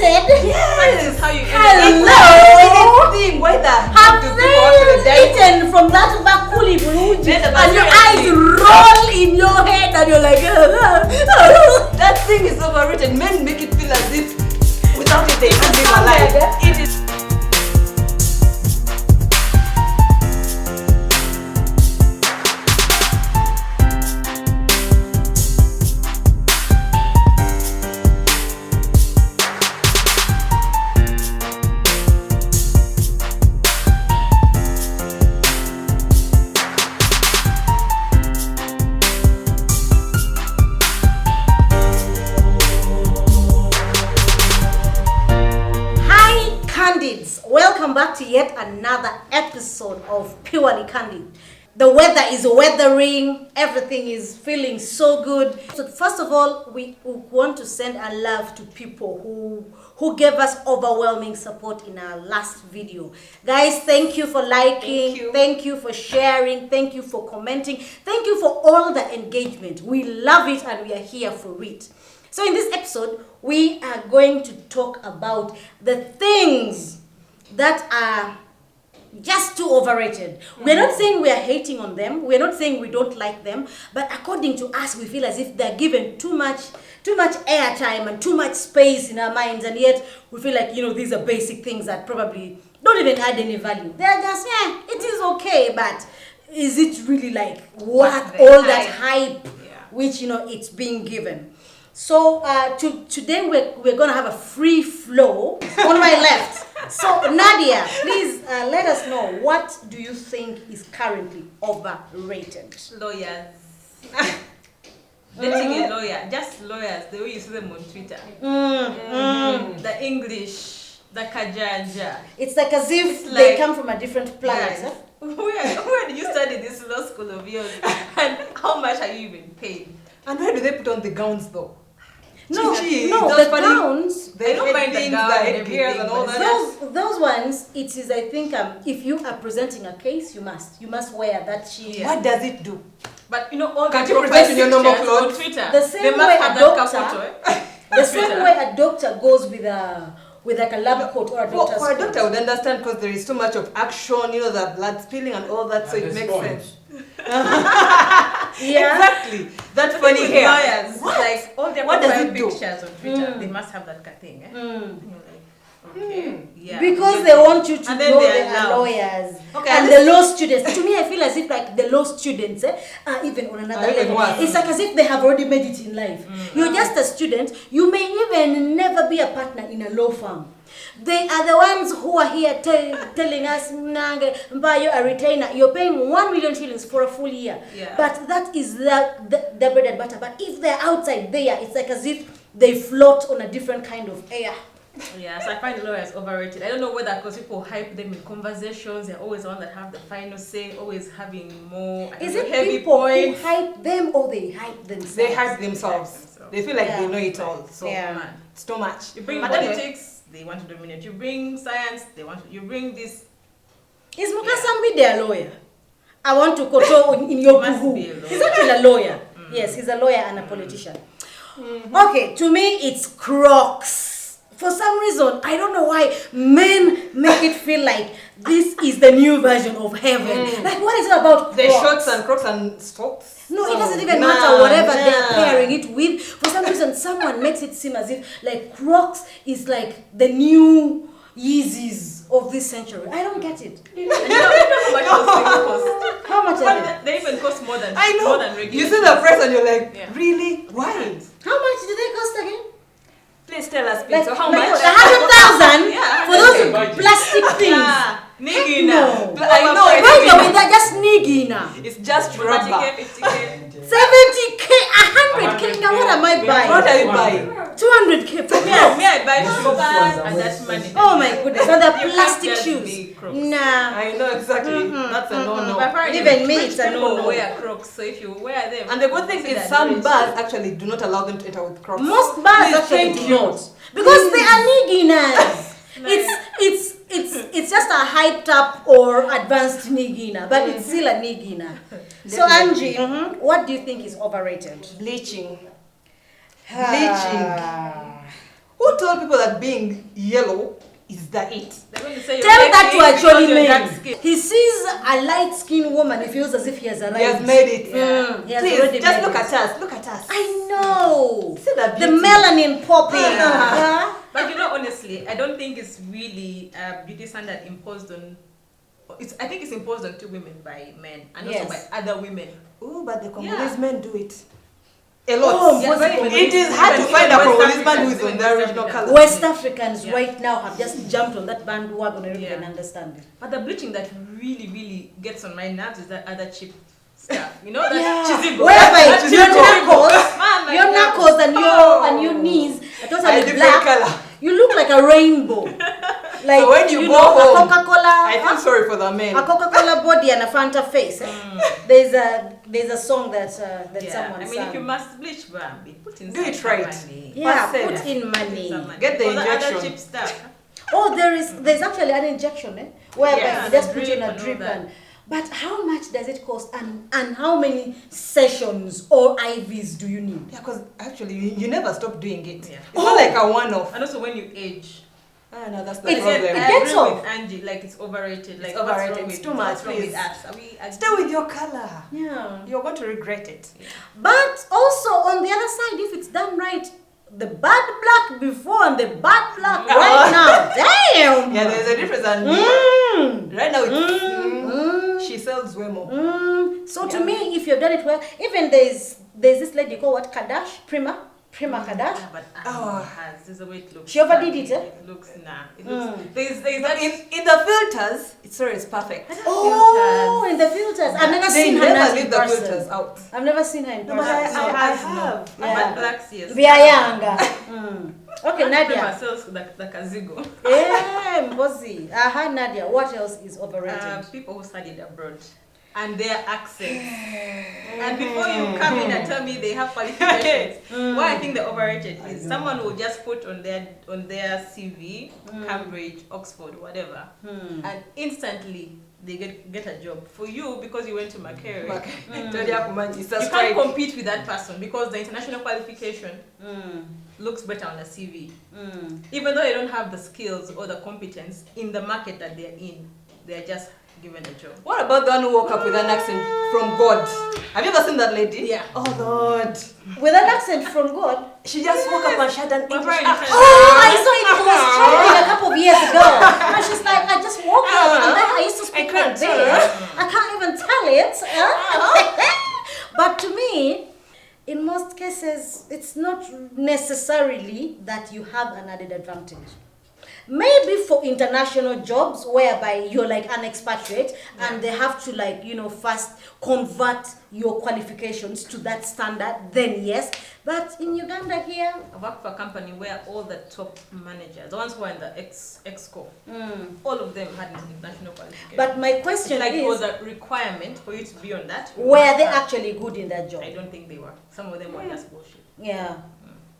Yes. How you Hello. Thing. Why the have they eaten from that bakuli buruji and your eyes roll in your head and you're like that thing is overrated. Men make it feel as if without it they can't be alive. It is. Welcome back to yet another episode of Purely Candid. The weather is weathering, everything is feeling so good. So first of all, we want to send our love to people who gave us overwhelming support in our last video. Guys, thank you for liking, thank you for sharing, thank you for commenting, thank you for all the engagement. We love it and we are here for it. So in this episode, we are going to talk about the things that are just too overrated. We're not saying we are hating on them. We're not saying we don't like them. But according to us, we feel as if they're given too much airtime and too much space in our minds. And yet we feel like, these are basic things that probably don't even add any value. They're just, it is okay. But is it really like worth all that hype, which, it's being given? So today we're going to have a free flow on my left. So Nadia, please let us know, what do you think is currently overrated? Lawyers. Dating a lawyer, just lawyers, the way you see them on Twitter. The English, the kajaja. It's like as if they come from a different planet. Yes. Where did you study this law school of yours? And how much are you even paid? And where do they put on the gowns though? No, the gowns. They don't mind the gown and everything, and all that. Those ones, it is, I think, if you are presenting a case, you must wear that sheet. Yeah. What does it do? But all can't the you present in your normal pictures clothes? on Twitter, The same they must way have a that doctor. The same way a doctor goes with like a lab coat or a doctor's for a coat. doctor, I would understand because there is too much of action, the blood spilling and all that, so it makes sense. Exactly. That funny hair. Lawyers, like all their what does profile it do? pictures on Twitter, they must have that thing. Okay. Yeah. Because they want you to And then know they they are are lawyers. Okay, And the law students. To me, I feel as if like the law students are even on another level. It's like as if they have already made it in life. You're just a student. You may even never be a partner in a law firm. They are the ones who are here telling us, buy you a retainer. You're paying 1 million shillings for a full year. Yeah. But that is the bread and butter. But if they're outside there, it's like as if they float on a different kind of air. Yeah, so I find lawyers overrated. I don't know whether because people hype them in conversations, they're always the one that have the final say, always having more Is it heavy people points. who hype them or they hype themselves? They hype themselves. They feel like they know it all. So it's too much. You bring politics, they want to dominate. You bring science, you bring this. Is Mukasambi their lawyer? I want to koto in your kuhu. He's actually a lawyer. Yes, he's a lawyer and a politician. Okay, to me it's Crocs. For some reason, I don't know why men make it feel like this is the new version of heaven. Like, what is it about The Crocs? shorts and Crocs and socks? No, it doesn't even matter whatever they're pairing it with. For some reason, someone makes it seem as if like Crocs is like the new Yeezys of this century. I don't get it. And you know how much those things cost? How much are they? They even cost more than More than regular. You see the price and you're like, really? Why? How much do they cost again? Please tell us, please. Like, So how like much? 100,000 Yeah. for those plastic things. Nigina. No. I know. By the way, they're just nigina. It's just rubber. 50K. 70K, 100K. Now what am I buying? What are you buying? 200K for Me, me. I buy shoes and that's money. Oh my goodness, so they're You plastic can't just shoes. be Crocs. Nah. I know exactly. That's a no-no. But apparently Even me, rich it's a people no-no. wear Crocs, so if you wear them. And the good thing see is that some rich. bars actually do not allow them to enter with Crocs. Most bars Please, actually thank do you. not. Because they are niginas. It's just a hyped up or advanced nigina, but it's still a nigina. So Angie, what do you think is overrated? Bleaching. Ah. Who told people that being yellow is that it. They're going to say Tell that to a jolly man. man. He sees a light-skinned woman, he feels as if he has arrived. He has made it. He has Please, already just made look it. at us. Look at us. I know. See that The beauty? melanin popping. But you know, honestly, I don't think it's really a beauty standard imposed on. I think it's imposed on 2 women by men and also by other women. Oh, but the Congolese men do it. A lot. Oh, Yeah, very but it is hard to even find a West Congolese man Africans, who is on even the West original Africans. color. West Africans Yeah. right now have just jumped on that bandwagon and Yeah. can understand it. But the bleaching that really gets on my nerves is that other cheap stuff. You know that cheesy go. Whereby That your cheesy go. knuckles, Mama, your yeah. knuckles and your knees are A totally different black. color. You look like a rainbow. Like So when you go know, home, a Coca-Cola. I feel sorry for the men. A Coca-Cola body and a Fanta face. There's a song that someone I mean, sang. if you must bleach, Bambi, put in Do it some right. money. Yeah, What's put it? in Some money. money. Get the Because injection. other cheap stuff. Oh, there's actually an injection, whereby Yeah, you just the put in drip a and all drip that. but how much does it cost and how many sessions or IVs do you need? Yeah, because actually you never stop doing it. Yeah. It's not like a one-off. And also when you age. Ah, no, that's the It's- problem. it I gets agree off. with Angie, like it's overrated. Like It's overrated. What's wrong It's with, too much, what's wrong please. with us? Are we? Stay with your color. Yeah. You're going to regret it. But also on the other side, if it's done right, the bad black before and the bad black right now. Damn. Yeah, there's a difference. And right now, she sells way more. So to me, if you've done it well, even there's this lady called what, Kadash, Prima Kadash. Yeah, but there's a way it looks. She overdid it, It looks It looks. There's that. In the filters, it's perfect. Oh, in the filters. I've never They seen her never nasty leave the person. filters out. I've never seen her in No, person. but I has have. no. Yeah. But blacks, yes. We are younger. Okay, And Nadia. Prima sells the kazigo. Yeah, Mbozi. Aha, Nadia. What else is overrated? People who studied abroad and their accents. And before you come in and tell me they have qualifications, why I think they're overrated is someone will just put on their CV, Cambridge, Oxford, whatever, and instantly they get a job. For you, because you went to Makerere, you can't compete with that person because the international qualification looks better on a CV. Even though they don't have the skills or the competence in the market that they're in, they're just given a job. What about the one who woke up with an accent from God? Have you ever seen that lady? Yeah. Oh Lord. With an accent from God. She just woke up and she had an But English right, accent. Oh, I saw it. It was trending a couple of years ago. And she's like, I just woke up and then I used to speak like this. I can't even tell it. But to me, in most cases, it's not necessarily that you have an added advantage. Maybe for international jobs whereby you're like an expatriate and they have to first convert your qualifications to that standard, then yes. But in Uganda here, I worked for a company where all the top managers, the ones who are in the Exco, all of them had an international qualification. but my question it was is, a requirement for you to be on that. were they actually good in that job? I don't think they were. Some of them were just bullshit. Yeah.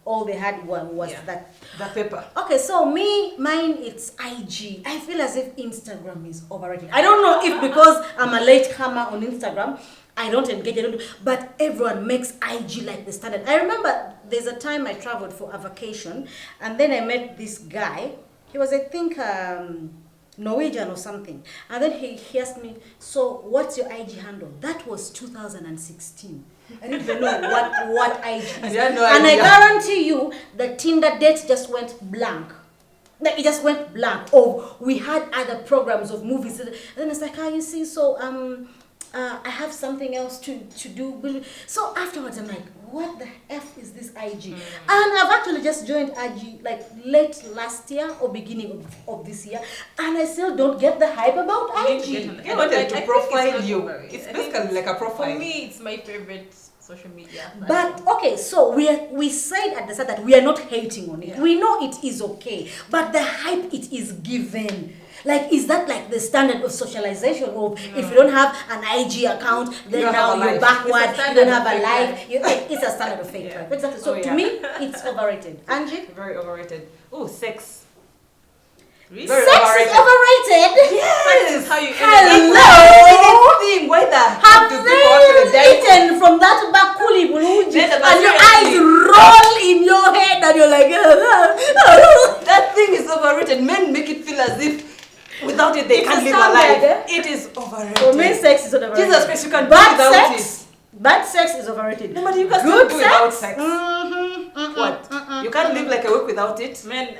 All they had was Yeah. that. The paper. Okay, so mine it's IG. I feel as if Instagram is overrated. I don't know if because I'm a late comer on Instagram, I don't engage, but everyone makes IG like the standard. I remember there's a time I traveled for a vacation and then I met this guy. He was, I think, Norwegian or something. And then he asked me, so what's your IG handle? That was 2016. I didn't even know what IG is. I had no And I idea. guarantee you, the Tinder date just went blank. Like, it just went blank. Oh, we had other programs of movies. And then it's like, you see, so I have something else to do. So afterwards, I'm like, what the F is this IG? And I've actually just joined IG like late last year or beginning of this year. And I still don't get the hype about IG. They wanted to think profile it's you. not overrated. It's I think basically like a profile. For me, it's my favorite social media. But okay, so we said at the start that we are not hating on it. Yeah. We know it is okay, but the hype it is given. Like, is that like the standard of socialization? Of if you don't have an IG account, then don't now have a you're life. backward, It's a you don't standard have a of life. fake It's a standard of fake Yeah. life. Exactly. So Oh, to yeah. me, it's overrated. Angie? Very overrated. Oh, sex. Really? Very Sex is overrated? Sex is how you Hello? Thing, why the heck Have do people actually they die? eaten from that bakuli buluji Then the and your bacteria eyes leave. roll in your head and you're like, as if without it they It's can't a live standard, alive. It is overrated. For me, sex is not overrated. Jesus Christ, you can do Bad without sex. Bad sex is overrated. No, but you can Good still do without sex. sex. What? You can't live like a week without it? The men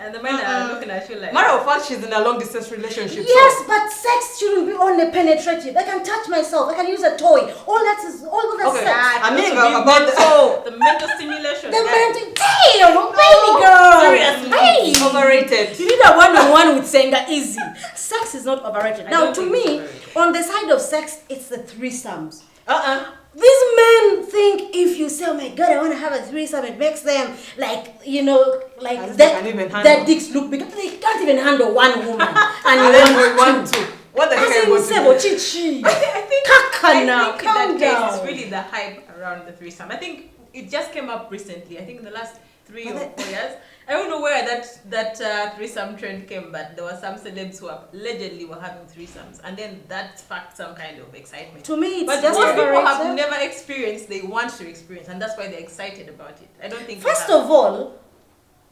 are looking at you like. Matter of fact, she's in a long distance relationship. Yes, so. but sex shouldn't be only penetrative. I can touch myself. I can use a toy. All that's Okay. sex. I mean, about about the mental stimulation. The mental, damn, baby girl. seriously, Hey. overrated. You need a one-on-one with Senga easy. Sex is not overrated. I Now, don't to think me, it's overrated. on the side of sex, it's the threesomes. Uh-uh. These men think if you say, oh my God, I want to have a threesome, it makes them like, you know, like As they can even handle. their dicks look big. They can't even handle one woman. And And you then we want want to. What the heck As are in you going Sebo, to do? Chichi. I think Kaka now, in calm that case, down. it's really the hype around the threesome. I think it just came up recently. I think in the last 3 or 4 years. I don't know where that threesome trend came, but there were some celebs who allegedly were having threesomes, and then that sparked some kind of excitement. To me, it's But just most people overrated. have never experienced, they want to experience, and that's why they're excited about it. I don't think. First of all,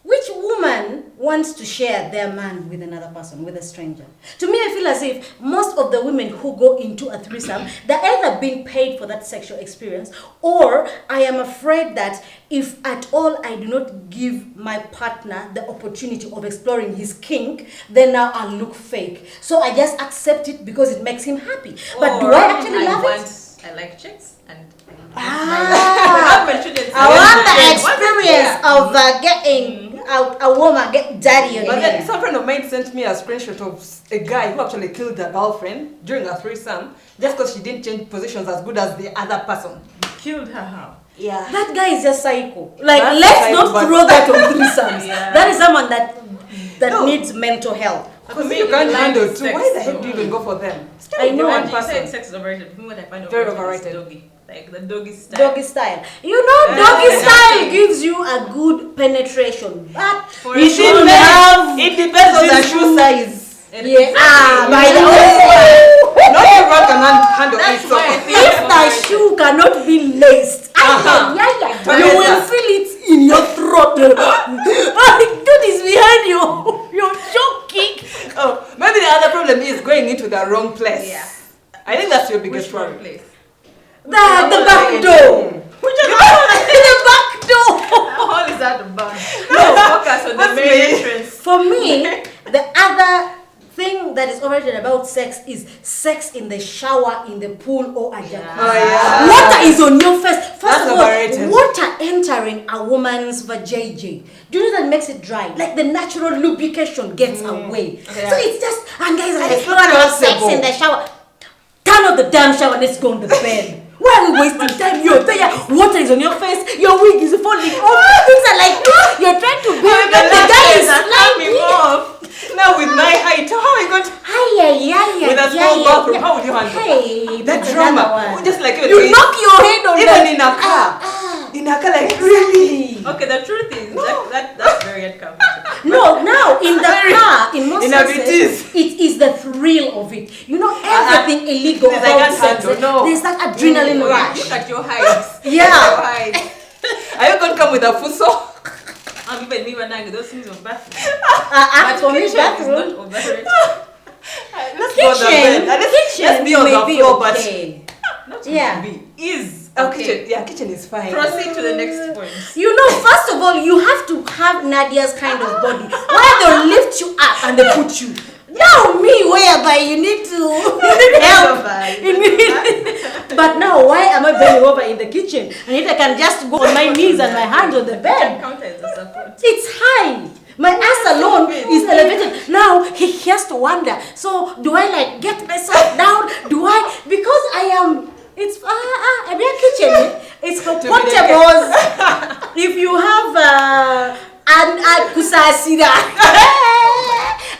which woman wants to share their man with another person, with a stranger? To me, I feel as if most of the women who go into a threesome, they're either being paid for that sexual experience, or I am afraid that if at all I do not give my partner the opportunity of exploring his kink, then now I'll look fake. So I just accept it because it makes him happy. But do I actually love it? I like chicks and. I want the experience of getting a woman get daddy But then again. some friend of mine sent me a screenshot of a guy who actually killed a girlfriend during a threesome just because she didn't change positions as good as the other person. Killed her how? Yeah. That guy is just psycho. Like, That's let's psycho, not but- throw that on threesomes. Yeah. That is someone that No. needs mental health. Because For me, you can't like handle two. sex, Why the heck so- do you even go for them? Stay I with know. the And one you said person. sex is overrated. For me, what I find Very overrated is overrated. doggy. Like the doggy style. Doggy style. You know, doggy Yeah. style gives you a good penetration. But For you a should shoe have. It depends on the this shoe size. Yeah. Exactly. By the way. Not everyone can handle That's it. So. why I think If it's the overrated. shoe cannot be laced, you will feel it in your throat. Dude is behind you. You're joking. Oh, maybe the other problem is going into the wrong place. Yeah. I think that's your biggest Which wrong problem. place? The back door. The back door. How is that about? No, focus on the What's main me? entrance. For me, the other thing that is overrated about sex is sex in the shower, in the pool, or a jacuzzi. Oh, yeah. Water is on your face. First That's of all, overrated. water entering a woman's vajayjay. Do you know that makes it dry? Like the natural lubrication gets away. Okay. So it's just, and guys are like, It's I not want to have sex possible. in the shower. Turn off the damn shower, let's go on the bed. Why are we wasting time? You're there, water is on your face, your wig is falling off. Things are like, you're trying to build The up, the guy is coming sliding. off. Now with my height, how are you going to... With a small bathroom, how would you handle Hey, the that's drama? another one. Just like You knock your head on even the... in a car. In a car, like really. Okay, the truth is that's very uncomfortable. No, now in the car, in most In a cases, it is the thrill of it. You know, everything illegal This I about can't sex. handle, no. There's that adrenaline Look rush. at your height. Yeah. Your height. Are you going to come with a fuso? I'm even me when I those things of bathroom. For me, Kitchen is bathroom. not overrated. Let's go on the bed. Let's be on may the be floor, but... okay. Not Yeah. be is Oh, okay. kitchen is fine. Proceed to the next point. You know, first of all, you have to have Nadia's kind of body. Where they'll lift you up and they put you. Now me, whereby you need help. You need- But now, why am I bending over in the kitchen? And if I can just go on my knees and my hands on the bed. Counter as a support. It's high. My ass alone is elevated. Now he has to wonder. So do I like get myself down? Do I? Because I am. It's a kitchen. It's for portables. If you have an kusasida,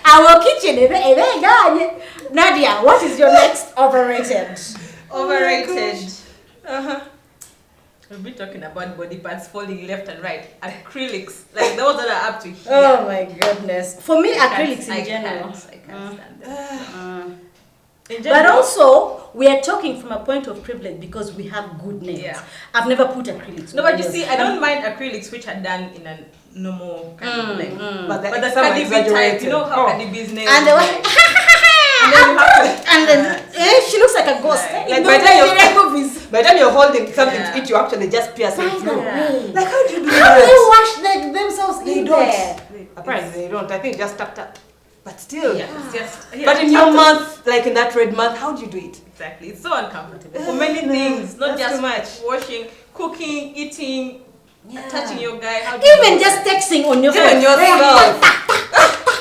our kitchen. Nadia, what is your next overrated? Overrated. We'll be talking about body parts falling left and right. Acrylics, like those that are up to here. Oh my goodness. For me, I acrylics can't in general. stand them. But In general, also, we are talking from a point of privilege because we have good nails. Yeah. I've never put acrylics. No, on my but you nails. see, I don't mind acrylics which are done in a normal kind of like. But But the some are Cardi B type, exaggerated. you know how Oh. Cardi B's nails And they were like, and then you have to, and then she looks like a ghost. Like, Like No, by the time Nigerian you're, movies. by the time you're holding something Yeah. to eat, you actually just pierce it through. Yeah. Like how do you do How do they that? wash themselves They in don't. there? Apparently they don't. I think just tap. But still. yeah, it's just, yeah, But in your month, like in that red month, how do you do it? exactly, it's so uncomfortable for many things, not That's just too much. washing, cooking, eating, Yeah. touching your guy. How do you Even do just that? texting on your Even phone. yourself.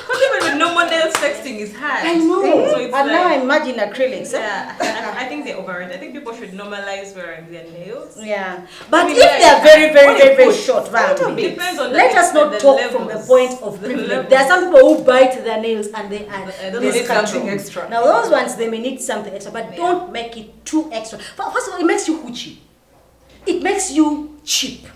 Because even with normal nails, texting is hard. I know. So it's And now like, imagine acrylics. eh? yeah, I think they're overrated. I think people should normalize wearing their nails. Yeah, but I mean, if like, they are very, very, what very, you very put? short, Little It bit. depends on the let us not the talk levels. from the point of The privilege. levels. There are some people who bite their nails and they are They don't They This need cartoon. something extra. Now those ones they may need something extra, but Yeah. don't make it too extra. First of all, it makes you hoochie. It makes you cheap.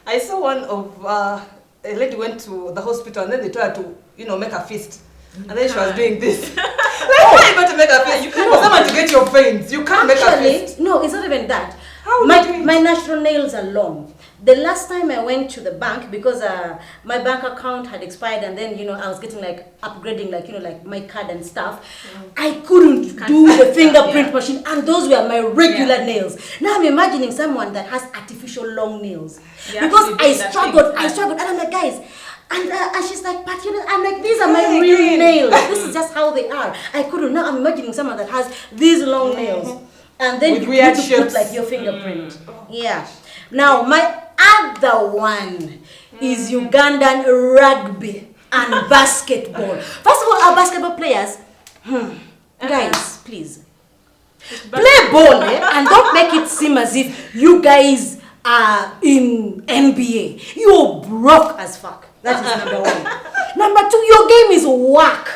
I saw one of a lady went to the hospital and then they told her to, make a fist. And then she was doing this. Like, how are you going to make a fist? You For someone to get your veins, you can't make a fist. Actually, no, it's not even that. How my, do you do it? my natural nails are long. The last time I went to the bank, because my bank account had expired and then, I was getting like upgrading, like my card and stuff. I couldn't do the fingerprint yeah. machine and those were my regular Yeah. nails. Now I'm imagining someone that has artificial long nails. Yeah, Because actually I doing that struggled and I'm like, guys, and she's like, but I'm like, these are my Yeah, real again. nails. This is just how they are. I couldn't. Now I'm imagining someone that has these long nails. And then With you weird need to put shapes. like your fingerprint. Yeah. Now my other one is Ugandan rugby and basketball. First of all, our basketball players, guys, please play ball and don't make it seem as if you guys are in NBA. You're broke as fuck. That is number one. Number two, your game is whack.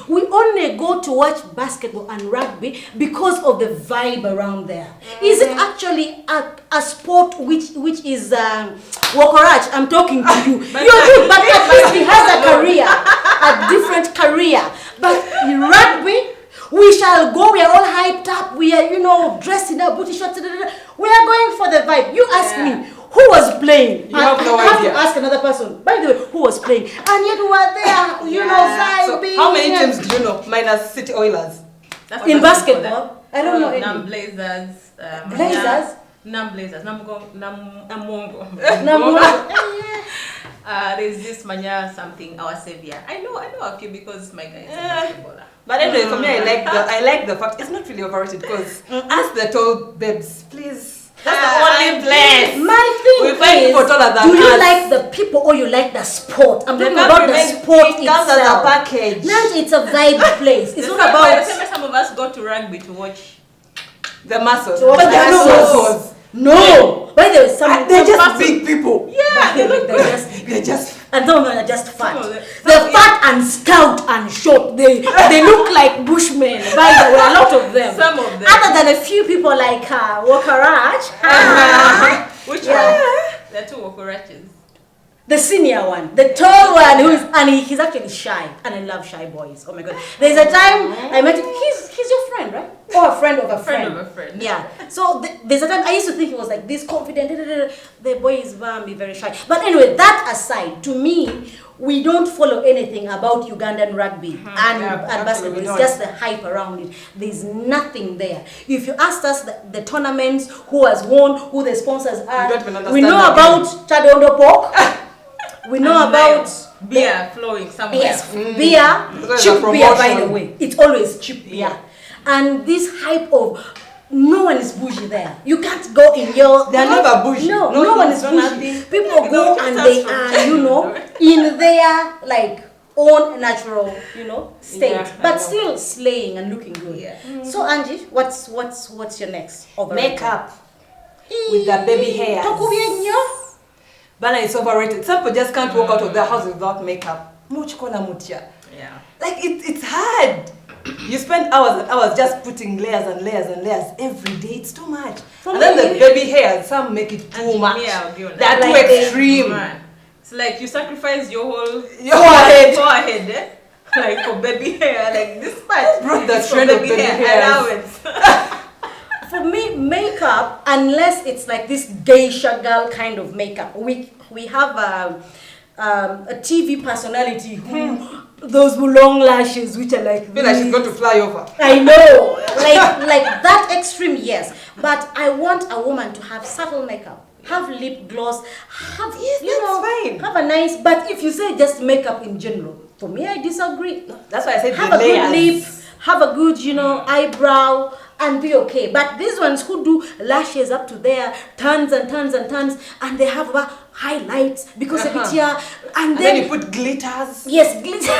We only go to watch basketball and rugby because of the vibe around there. Is it actually a sport which is Wakorach? I'm talking to you. You're good, but at least he has a career, a different career. But in rugby, we shall go. We are all hyped up. We are, dressed in our booty shorts. We are going for the vibe. You ask Yeah. me. Who was playing? You have no I have idea. to ask another person. By the way, who was playing? And yet we were there, Yeah. So vibing. how many teams do you know? Minus City Oilers. That's In what that's called, basketball? I don't know any. Nam Blazers. Blazers? Nam Blazers. Namongo. There's this Manya something, our savior. I know a few because my guy is a basketballer. But anyway, for me, I like the fact it's not really overrated because as the tall babes, please. That's the only place. My We thing find is, people taller than do you us. like the people or you like the sport? I'm The talking about the compliment sport it comes as a itself. package. Now it's a vibe place. It's not By the about. same way some of us go to rugby to watch. The muscles. To watch But they're not muscles. muscles. No. By the way, some They're just muscles- big people. Yeah, they look they're good. just They're just. and some of them are just fat. Some of them- They're fat and stout and short. They look like bushmen. By the way, a lot of them. Some of them. Other than a few people like Wakarach, Which Yeah. one? They're two Wakoraches. the senior one, the tall one, he's actually shy, and I love shy boys. Oh my god! There's a time I met him. He's your friend, right? Or a friend of a friend. Friend of a friend. Yeah. So there's a time I used to think he was like this confident. The boy is very shy. But anyway, that aside, to me, we don't follow anything about Ugandan rugby and actually basketball. we It's don't. just the hype around it. There's nothing there. If you asked us the tournaments, who has won, who the sponsors are, don't even we know understand about Chadondo Pork. We know And about beer flowing somewhere. yes, beer, That's cheap a beer. By the promotion. way, it's always cheap beer, and this hype of no one is bougie there. You can't go in your. They're never bougie. No, No no one is no bougie. nothing. People No, go just and us they from are, China. in their like own natural, state, Yeah, I but know. still slaying and looking good. Yeah. So Angie, what's your next? Overrated? Makeup with the baby hairs. Tokubienyo? Bana is overrated. Some people just can't walk out of their house without makeup. Muchikola mutia. Yeah. Like it's hard. You spend hours and hours just putting layers and layers and layers every day. It's too much. And then the baby hairs, some make it too much. Yeah, I'll be honest. They're too Like they- extreme. Man. It's like you sacrifice your whole Your forehead. forehead, like for baby hair, like this part. Brought the is for trend of baby hairs. allowance. makeup, unless it's like this geisha girl kind of makeup. We have a TV personality who those long lashes, which are like. I feel like she's going to fly over. I know, like that extreme, yes. But I want a woman to have subtle makeup, have lip gloss, have fine. have a nice. But if you say just makeup in general, for me, I disagree. That's why I said Have the a good layers. lip, have a good, eyebrow, and be okay. But these ones who do lashes up to there, tons and tons and tons, and they have highlights because of it here, and then you put glitters. Yes, glitter.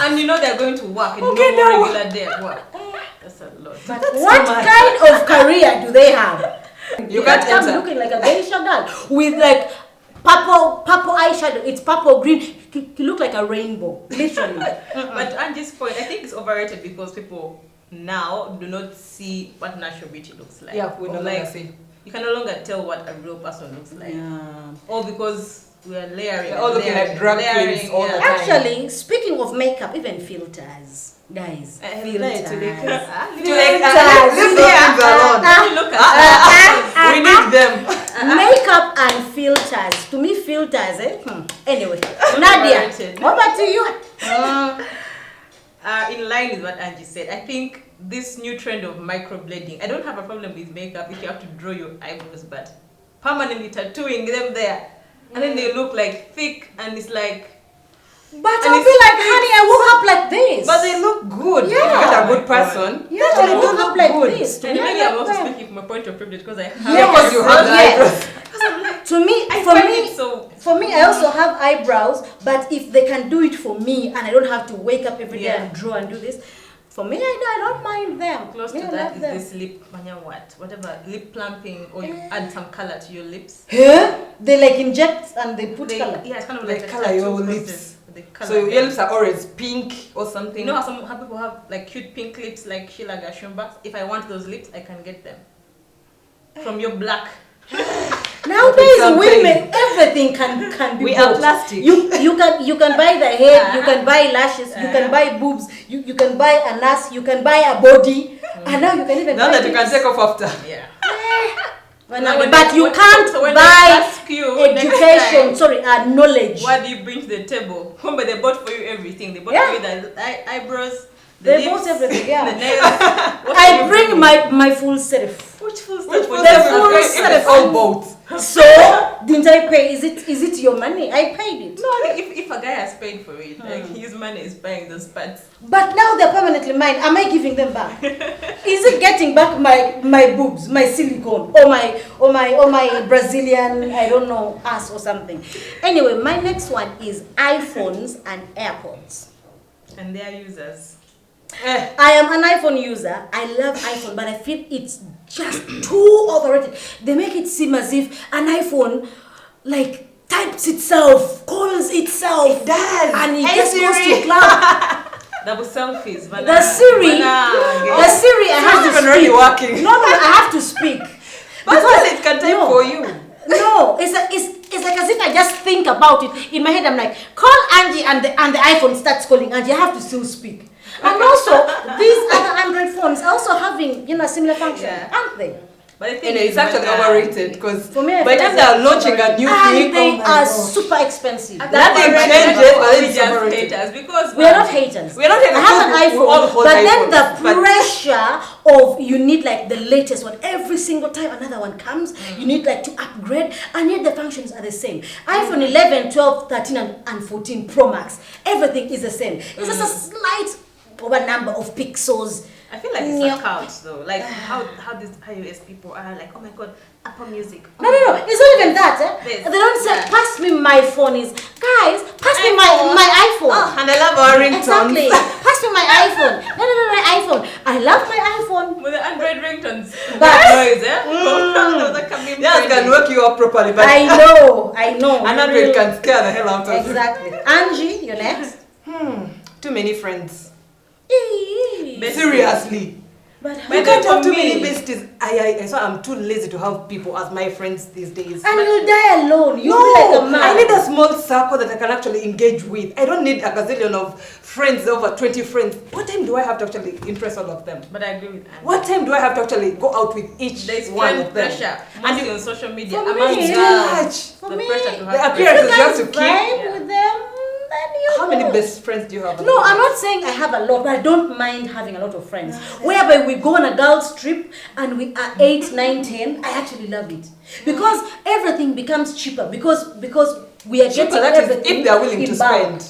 And they're going to work and Okay, no now. more regular day at work. That's a lot. But what kind of career do they have? You can't come enter. looking like a geisha girl with like purple eyeshadow. It's purple green. You look like a rainbow, literally. But Angie's point, I think it's overrated because people now do not see what natural beauty looks like. Yeah, we no longer see. You can no longer tell what a real person looks like. Yeah. All because we are layering. We're all looking like drag queens all the time. Actually, speaking of makeup, even filters, guys. Filters. We need them. Makeup and filters. To me, filters. Anyway, Nadia, what about to you? In line with what Angie said, I think this new trend of microblading. I don't have a problem with makeup if you have to draw your eyebrows, but permanently tattooing them there, and then they look like thick, and it's like. But I'll be like, honey, I woke up like this. But they look good. Yeah. If you're a good person. Yeah, they woke up like this. And maybe I'm also speaking from a point of privilege because I have. Yes, because you have the eyebrows. For me, I also have eyebrows. But if they can do it for me, and I don't have to wake up every day and draw and do this, for me, I don't mind them. Close to that is this lip, whatever lip plumping, or you add some color to your lips. Huh? They like inject and they put color. Yeah, it's kind of They like color your lips. So your lips are orange, pink or something. You know how some people have like cute pink lips like Sheila Gashumba? If I want those lips, I can get them from your black. Nowadays, women, everything can be We bought. are plastic. You can buy the head, you can buy lashes, you can buy boobs, you can buy an ass, you can buy a body, and now you can even now buy that you can take off after. Yeah. But you can't buy education, knowledge. What do you bring to the table? Remember, they bought for you everything. They bought for you the eyebrows, the They lips, bought everything, yeah. the nails. I bring my full self. Which full Which stuff? was The the full full set it's of all bought. So didn't I pay? Is it your money? I paid it. No, I think if a guy has paid for it, like his money is buying those parts. But now they're permanently mine. Am I giving them back? Is it getting back my boobs, my silicone, or my Brazilian, I don't know, ass or something? Anyway, my next one is iPhones and AirPods. And they are users. I am an iPhone user. I love iPhone, but I feel it's just too overrated. They make it seem as if an iPhone like types itself, calls itself. It does. And it Hey, just goes Siri. to cloud. Double selfies. The Siri, I have to even speak. already working. No, I have to speak. But still, it can type for you. No, it's like as if I just think about it in my head. I'm like, call Angie, and the iPhone starts calling Angie. I have to still speak. And also, these other Android phones are also having a similar function, aren't they? But I think It's actually overrated because For me, I by the feel time like they're launching a new And thing, they oh my are gosh. super expensive. Nothing overrated, changes, but we it's just overrated. haters because We are not haters. We are not haters I have because an we all iPhone, hold but then iPhones, the but- pressure of you need like the latest one every single time another one comes. You need like to upgrade, and yet the functions are the same. iPhone 11, 12, 13, and 14 Pro Max, everything is the same. It's just a slight over number of pixels. I feel like it's a cult though. Like how these iOS people are like, oh my god, Apple Music. Oh No, it's not even that. This, They don't say, that. pass me my phone. Is guys, pass me my iPhone. Oh, and I love our ringtones. Exactly. Pass me my iPhone. No, my iPhone. I love my iPhone. With the Android ringtones. But- Noise, Those are coming Yeah, it can work you up properly, but I know. an Android can scare the hell out of you. Exactly. Angie, you're next. Too many friends. Best Seriously. But You can't have for too many me- besties. So I'm too lazy to have people as my friends these days. and you'll die alone. You'll No, be like a man. I need a small circle that I can actually engage with. I don't need a gazillion of friends, over 20 friends. What time do I have to actually impress all of them? But I agree with Andy. What time do I have to actually go out with each There's one friend of them? pressure, And mostly you- on social media. For Among me, It's girls, too much. For the me, pressure to the have appearance If you you have to guys keep. vibe Yeah. with them, then you How many know. best friends do you have? No, I'm not saying I have a lot, but I don't mind having a lot of friends. Whereby we go on a girls' trip and we are 8, 9, 10. I actually love it because everything becomes cheaper because we are Cheaper, getting that is everything if they are willing in to bulk. spend.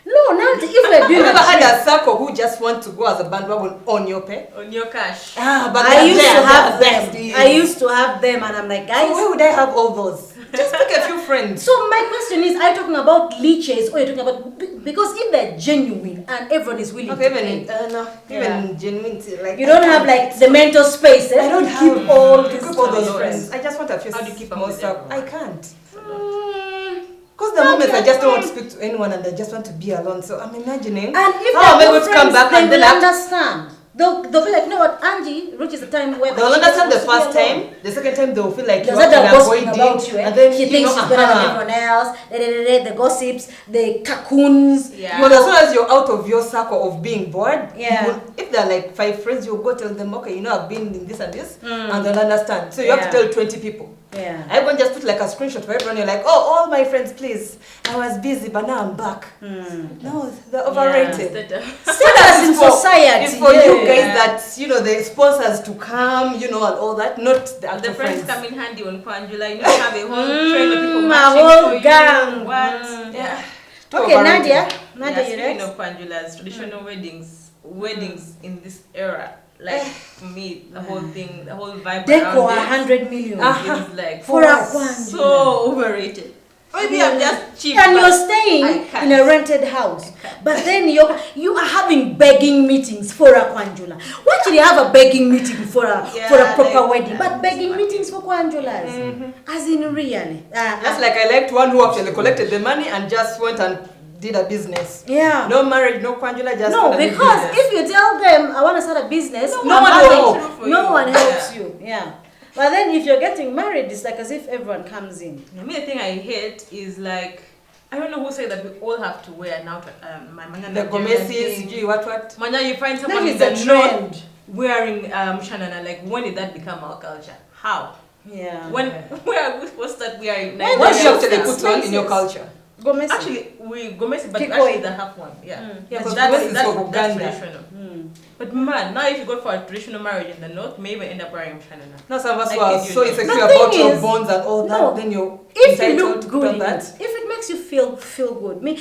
No, not if we're Have doing you a ever had trip. a circle who just want to go as a bandwagon on your pay? on your cash. But I used to have they're them. besties. I used to have them, and I'm like, So guys. where would I have all those? Just pick a few friends. So my question is, are you talking about leeches or are you talking about because if they're genuine and everyone is willing Okay, to pay, even genuine, like you don't have like the mental space. I don't keep have all to these keep all those friends. friends. I just want a few How do you keep up small with stuff. I everyone? can't. Mm. Because the moment I just don't want to speak to anyone and I just want to be alone. So I'm imagining And if how am I they're going good to come friends, back they and then will I have to understand. They'll be like, you know what, Angie reaches the time where they'll she understand the wants to first be alone. time, the second time they'll feel like There's you're that actually gossiping avoiding, about you, eh? and then She you thinks know, she's better than everyone else. The gossips, the cocoons. Yeah. But as soon as you're out of your circle of being bored, Yeah. you will, if there are like 5 friends, you'll go tell them, okay, you know, I've been in this and this, Mm. and they'll understand. So you have to Yeah. tell 20 people. Yeah. I won't just put like a screenshot for everyone. You're like, oh, all my friends, please. I was busy, but now I'm back. No, they're overrated. Instead of- Status in It's for- society. It's for you guys Yeah. that, you know, the sponsors to come, you know, and all that, not the The actual friends friends. come in handy on Kwanjula. You know, have a whole train of people a matching whole for you. gang. What? Mm. Yeah. Too Okay, overrated. Nadia, Yeah, you speaking next? of Kwanjulas, traditional weddings in this era, like for me, the whole thing, the whole vibe Deco around it 100 million. is like For a what? Kwanjula. so overrated. Maybe I'm just cheap. And but you're I staying can't. in a rented house, but then you are having begging meetings for a Kwanjula. Why should you have a begging meeting for a Yeah, proper like wedding? that. But begging meetings for Kwanjulas, as in really. Just like I liked one who actually collected the money and just went and did a business. yeah. No marriage, no Kwanjula, just No, went and did because business. if you tell them I want to start a business, No one will help. No one helps Yeah. you. Yeah. But then if you're getting married, it's like as if everyone comes in. The main thing I hate is like, I don't know who said that we all have to wear now. My manya The Nigerian Gomesis, thing. G, what? Manya, you find someone That in is the a north trend. wearing shanana. Like, when did that become our culture? How? Yeah. When where are we supposed to start wearing When What do Yes. you Nigerian actually stuff? put on in your culture? Gomez. Actually, we Gomesi, but Kikoi. actually the half one, yeah. Yeah, But because that's, Gomesi is that's, for that's Uganda. traditional. But man, now if you go for a traditional marriage in the north, maybe end up wearing shanana. Now some of us I who are kid you so not. insecure The about thing your is- bonds and all that, no. then you're If you entitled look to good put on in that. it, if it makes you feel good,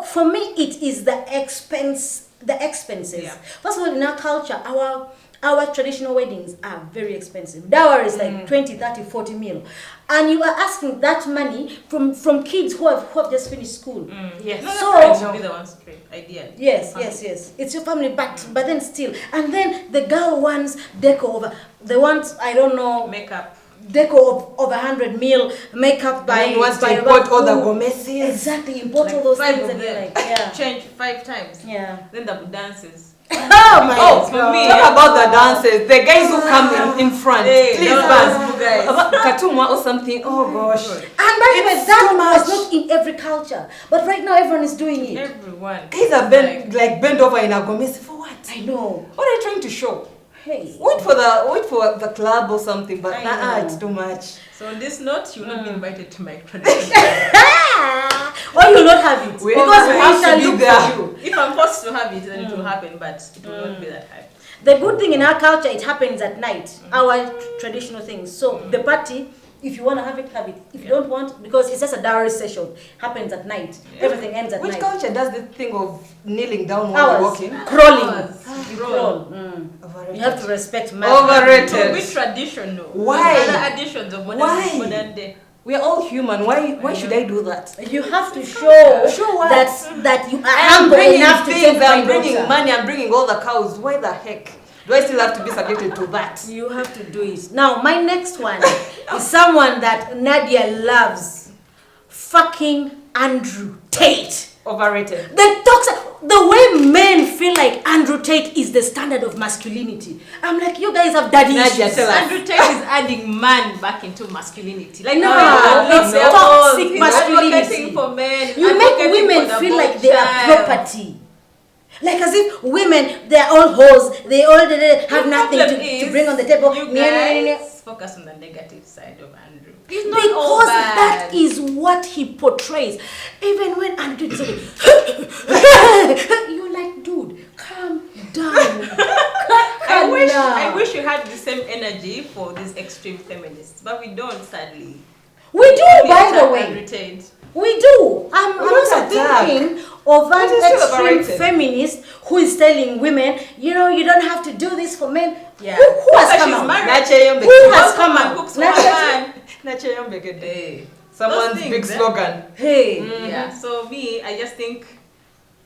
for me it is the expenses. Yeah. First of all, in our culture, our traditional weddings are very expensive. Dowry is like 20, 30, 40 mil. And you are asking that money from kids who have just finished school. Yes. No, So- the parents should be the ones to pay, ideally. Yes, Family. yes. It's your family, but then still. And then the girl wants deco over. They want, I don't know, Makeup. deco of 100 mil, makeup by And then wants to by import all the who? Gomesis. Exactly, import Like all those 5 things of and you're them. like, yeah. Change 5 times. Yeah. Then the dances. Oh my Oh, for me, talk about the dances. The guys who come in front. Hey, Please, those dance. you guys. Katumwa or something. Oh gosh. And by the way, It's that too was much. not in every culture. But right now everyone is doing it. Everyone. Guys are bent over in a Gomesi for what? I know. What are you trying to show? Hey. Wait for the club or something, but I know. it's too much. So on this note, you will not be invited to my tradition. Or you will not have it. We because have we to shall be look there. for you. If I'm forced to have it, then it will happen, but it will not be that high. The good thing in our culture, it happens at night. Our traditional things. So the party, if you want to have it, have it. If you don't want, because it's just a dowry session, happens at night. Everything ends at Which night. culture does this thing of kneeling down while you're Ours. walking? Crawling. Hours. You Roll. crawl. Overrated. You have to respect my Overrated. So which tradition, no? Why? Other additions of Why? modern day. We are all human. Why should I do that? You have to show Show what? that you are I am humble bringing enough to things, take my I'm bringing daughter. money, I'm bringing all the cows. Why the heck do I still have to be subjected to that? You have to do it. Now, my next one is someone that Nadia loves. Fucking Andrew Tate. Overrated. The toxic. the way men feel like Andrew Tate is the standard of masculinity. I'm like, you guys have daddy Nadia, issues. tell us. Andrew Tate is adding man back into masculinity. Like No, it's it's toxic masculinity. advocating for men. You make women feel like they are property. Like as if women, they're all hoes. They all have nothing to bring on the table. You guys focus on the negative side of Andrew. He's not Because all bad. that is what he portrays. Even when Andrew is saying, you're like, dude, calm down. I wish you had the same energy for these extreme feminists, but we don't, sadly. We do, by the way. Andrew Tate. We do. I'm also attack. thinking of an But it's still extreme overrated. feminist who is telling women, you know, you don't have to do this for men. Yeah. Who has Because come she's out? married. Who has come Woman out? cooks for a man. Hey. Those Someone's things, big slogan. Hey. Yeah. So me, I just think,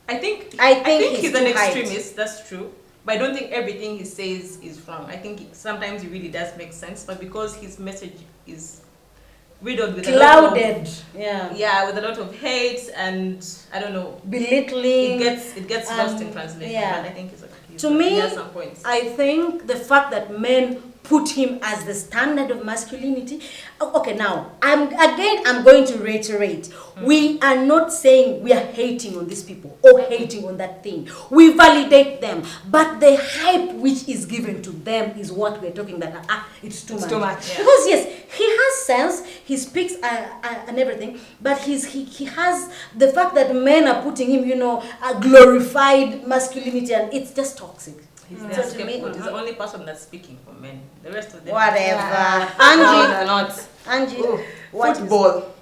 I think he's he's an too hyped. extremist. That's true. But I don't think everything he says is wrong. I think sometimes it really does make sense. But because his message is riddled with Clouded. with a lot of hate and I don't know, Belittling. it gets lost in translation. yeah. But I think To me, he has some points. I think the fact that men put him as the standard of masculinity. Okay, now I'm going to reiterate. We are not saying we are hating on these people or hating on that thing. We validate them, but the hype which is given to them is what we're talking that it's too much. Too much. Yeah. Because yes, he has sense. He speaks and everything, but he has the fact that men are putting him, you know, a glorified masculinity, and it's just toxic. He's So their to me, scapegoat. He's the only person that's speaking for men. The rest of them. Whatever. No, Angie. they're not. Angie. Ooh, what is- football.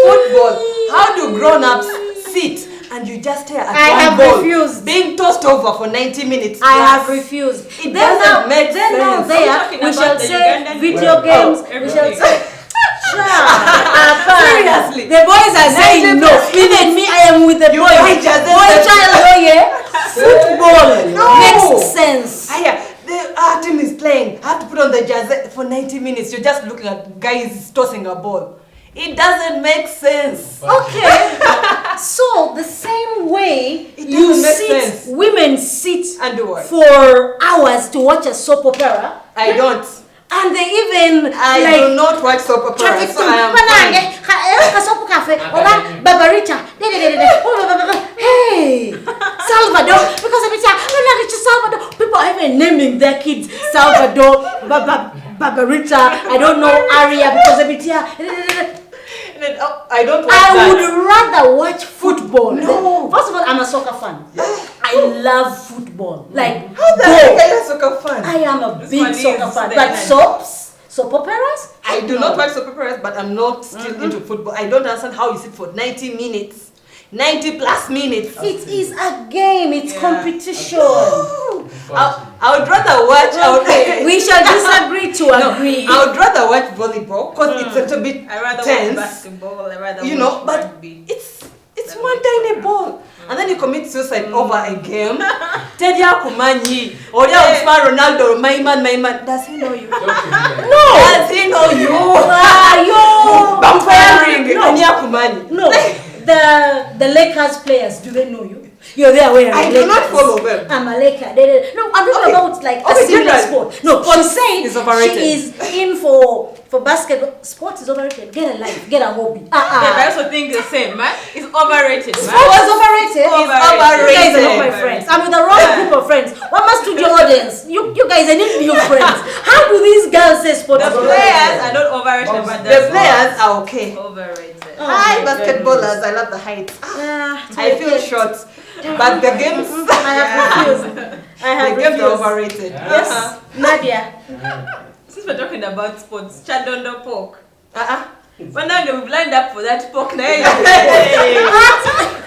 Football. How do grown-ups sit and you just stare at I one have ball refused. being tossed over for 90 minutes? I plus? have refused. It Then doesn't now, make then now sense. there, Talking we about shall the say Ugandan video people. games. Oh, We shall everything. say. Seriously. The boys are saying no. Even me, I am with the You boys. guys just- Boy child, oh yeah. Football No. makes sense. Our team is playing. I have to put on the jersey for 90 minutes. You're just looking at guys tossing a ball. It doesn't make sense. Okay. So the same way It you doesn't make sit, sense. women sit And do what? for hours to watch a soap opera, I don't. and they even I like do not watch soap opera. traffic So I am panange fine. kasopu cafe oba babarita hey Salvador, because it's Salvador, people are even naming their kids Salvador, Barbarita, I don't know, Aria, because I don't watch I that. would rather watch football. No. First of all, I'm a soccer fan. I love football. Like, How the heck are you a soccer fan? I am a This big one soccer is fan. the But end. soap operas? I do not watch soap operas, but I'm not still into football. I don't understand how you sit for 90 minutes. 90 plus minutes. It is a game. It's Yeah. competition. I would rather watch. Okay, we shall disagree to agree. I would rather watch volleyball because it's a little bit I rather watch tense. basketball. I rather You watch know, but rugby. it's one tiny ball. And then you commit suicide over a game. Tedia Kumanyi. Or Ronaldo, my man. Does he know you? No. Does he know you? Yo. Bamfiring. No. Tedia Kumanyi. No, the Lakers players, do they know you? You're there wearing I Lakers. do not follow them. I'm a Laker. No, I'm talking Okay. about like a Okay, similar general. sport. No, Sports she's saying is overrated. she is in for basketball. Sports is overrated. Get a life. Get a hobby. Yeah, but I also think the same, man. It's overrated, man. Sports is overrated. Overrated. You guys are not my Overrated. friends. I'm with the wrong group of friends. What must do your audience? You guys, I need new friends. How do these girls say sports The is players overrated? are not overrated, but The players are okay. overrated. Oh Hi, my basketballers. I love the height. I feel short. But the games, I have refused. I have the games are refused. overrated. Yes, Nadia. Since we're talking about sports, Chadondo pork. Uh-uh. But now we've lined up for that pork now.